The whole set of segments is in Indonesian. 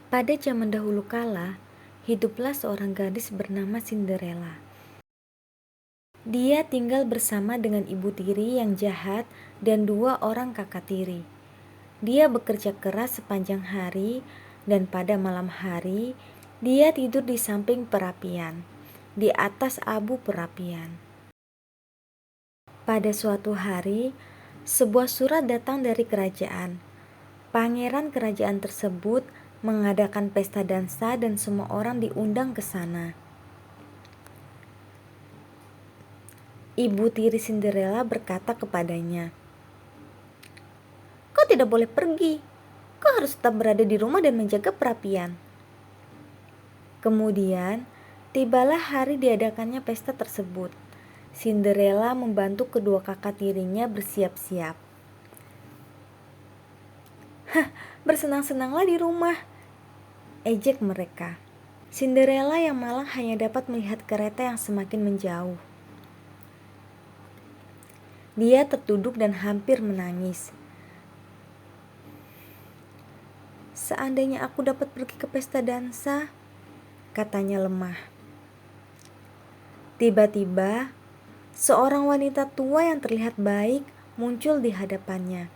Pada zaman dahulu kala, hiduplah seorang gadis bernama Cinderella. Dia tinggal bersama dengan ibu tiri yang jahat dan dua orang kakak tiri. Dia bekerja keras sepanjang hari dan pada malam hari dia tidur di samping perapian, di atas abu perapian. Pada suatu hari, sebuah surat datang dari kerajaan. Pangeran kerajaan tersebut mengadakan pesta dansa dan semua orang diundang ke sana. Ibu tiri Cinderella berkata kepadanya, "Kau tidak boleh pergi. Kau harus tetap berada di rumah dan menjaga perapian." Kemudian, tibalah hari diadakannya pesta tersebut. Cinderella membantu kedua kakak tirinya bersiap-siap. Bersenang-senanglah di rumah, ejek mereka. Cinderella yang malang hanya dapat melihat kereta yang semakin menjauh. Dia terduduk dan hampir menangis. "Seandainya aku dapat pergi ke pesta dansa," katanya lemah. Tiba-tiba, seorang wanita tua yang terlihat baik muncul di hadapannya.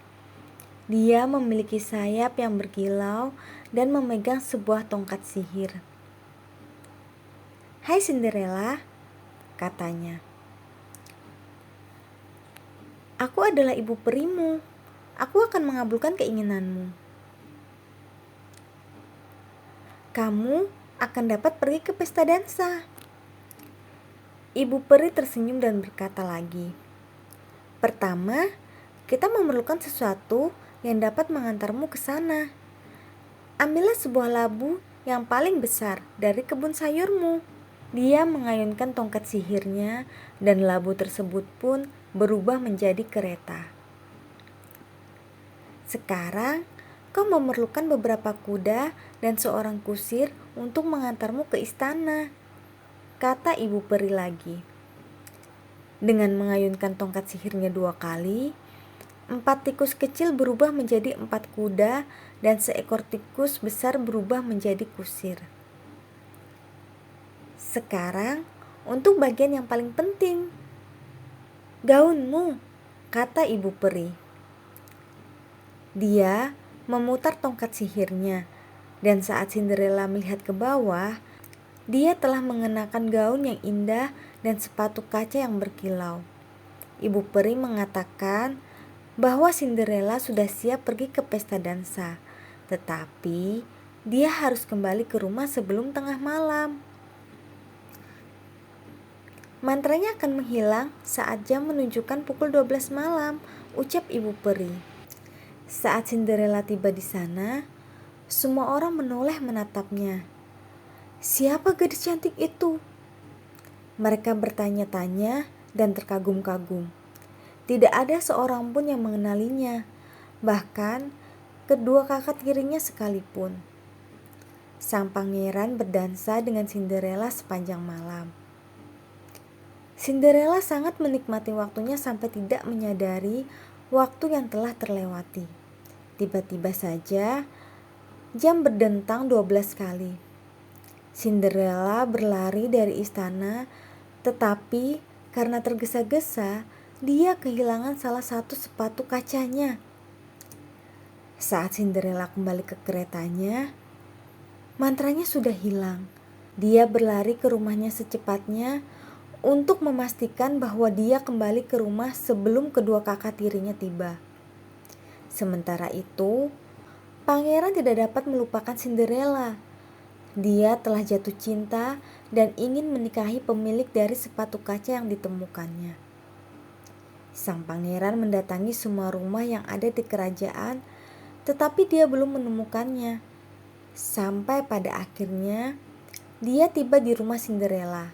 Dia memiliki sayap yang berkilau dan memegang sebuah tongkat sihir. "Hai Cinderella," katanya. "Aku adalah ibu perimu. Aku akan mengabulkan keinginanmu. Kamu akan dapat pergi ke pesta dansa." Ibu peri tersenyum dan berkata lagi, "Pertama, kita memerlukan sesuatu yang dapat mengantarmu ke sana. Ambillah sebuah labu yang paling besar dari kebun sayurmu." Dia mengayunkan tongkat sihirnya dan labu tersebut pun berubah menjadi kereta. "Sekarang kau memerlukan beberapa kuda dan seorang kusir untuk mengantarmu ke istana," kata ibu peri lagi. Dengan mengayunkan tongkat sihirnya 2 kali, 4 tikus kecil berubah menjadi 4 kuda dan seekor tikus besar berubah menjadi kusir. "Sekarang untuk bagian yang paling penting, gaunmu," kata ibu peri. Dia memutar tongkat sihirnya, dan saat Cinderella melihat ke bawah, dia telah mengenakan gaun yang indah dan sepatu kaca yang berkilau. Ibu peri mengatakan bahwa Cinderella sudah siap pergi ke pesta dansa, tetapi dia harus kembali ke rumah sebelum tengah malam. "Mantranya akan menghilang saat jam menunjukkan pukul 12 malam," ucap ibu peri. Saat Cinderella tiba di sana, semua orang menoleh menatapnya. "Siapa gadis cantik itu?" Mereka bertanya-tanya dan terkagum-kagum. Tidak ada seorang pun yang mengenalinya, bahkan kedua kakak tirinya sekalipun. Sang pangeran berdansa dengan Cinderella sepanjang malam. Cinderella sangat menikmati waktunya sampai tidak menyadari waktu yang telah terlewati. Tiba-tiba saja jam berdentang 12 kali. Cinderella berlari dari istana, tetapi karena tergesa-gesa, dia kehilangan salah satu sepatu kacanya. Saat Cinderella kembali ke keretanya, mantranya sudah hilang. Dia berlari ke rumahnya secepatnya untuk memastikan bahwa dia kembali ke rumah sebelum kedua kakak tirinya tiba. Sementara itu, pangeran tidak dapat melupakan Cinderella. Dia telah jatuh cinta dan ingin menikahi pemilik dari sepatu kaca yang ditemukannya. Sang pangeran mendatangi semua rumah yang ada di kerajaan, tetapi dia belum menemukannya. Sampai pada akhirnya, dia tiba di rumah Cinderella.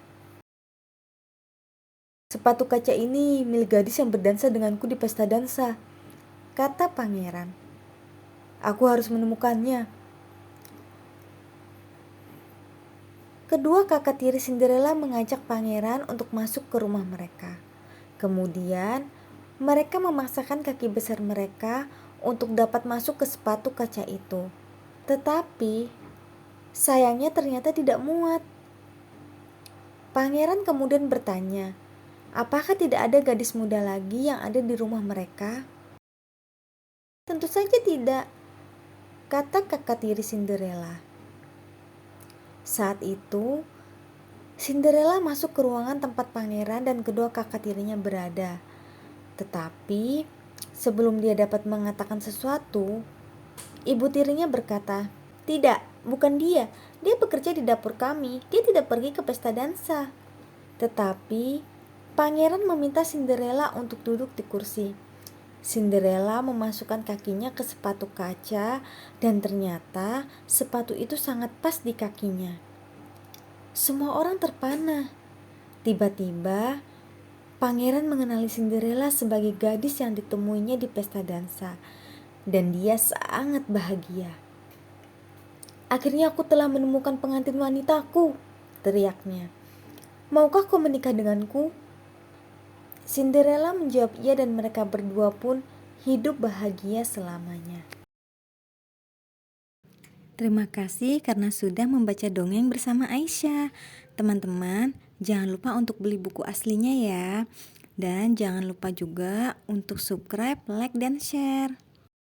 "Sepatu kaca ini milik gadis yang berdansa denganku di pesta dansa," kata pangeran. "Aku harus menemukannya." Kedua kakak tiri Cinderella mengajak pangeran untuk masuk ke rumah mereka. Kemudian, mereka memaksakan kaki besar mereka untuk dapat masuk ke sepatu kaca itu. Tetapi, Sayangnya ternyata tidak muat. Pangeran kemudian bertanya, apakah tidak ada gadis muda lagi yang ada di rumah mereka? Tentu saja tidak, kata kakak tiri Cinderella. Saat itu, Cinderella masuk ke ruangan tempat pangeran dan kedua kakak tirinya berada. Tetapi, sebelum dia dapat mengatakan sesuatu, ibu tirinya berkata, "Tidak, bukan dia. Dia bekerja di dapur kami. Dia tidak pergi ke pesta dansa." Tetapi, pangeran meminta Cinderella untuk duduk di kursi. Cinderella memasukkan kakinya ke sepatu kaca dan ternyata sepatu itu sangat pas di kakinya. Semua orang terpana. Tiba-tiba, pangeran mengenali Cinderella sebagai gadis yang ditemuinya di pesta dansa, dan dia sangat bahagia. "Akhirnya aku telah menemukan pengantin wanitaku," teriaknya. "Maukah kau menikah denganku?" Cinderella menjawab iya dan mereka berdua pun hidup bahagia selamanya. Terima kasih karena sudah membaca dongeng bersama Aisyah. Teman-teman, jangan lupa untuk beli buku aslinya ya. Dan jangan lupa juga untuk subscribe, like, dan share.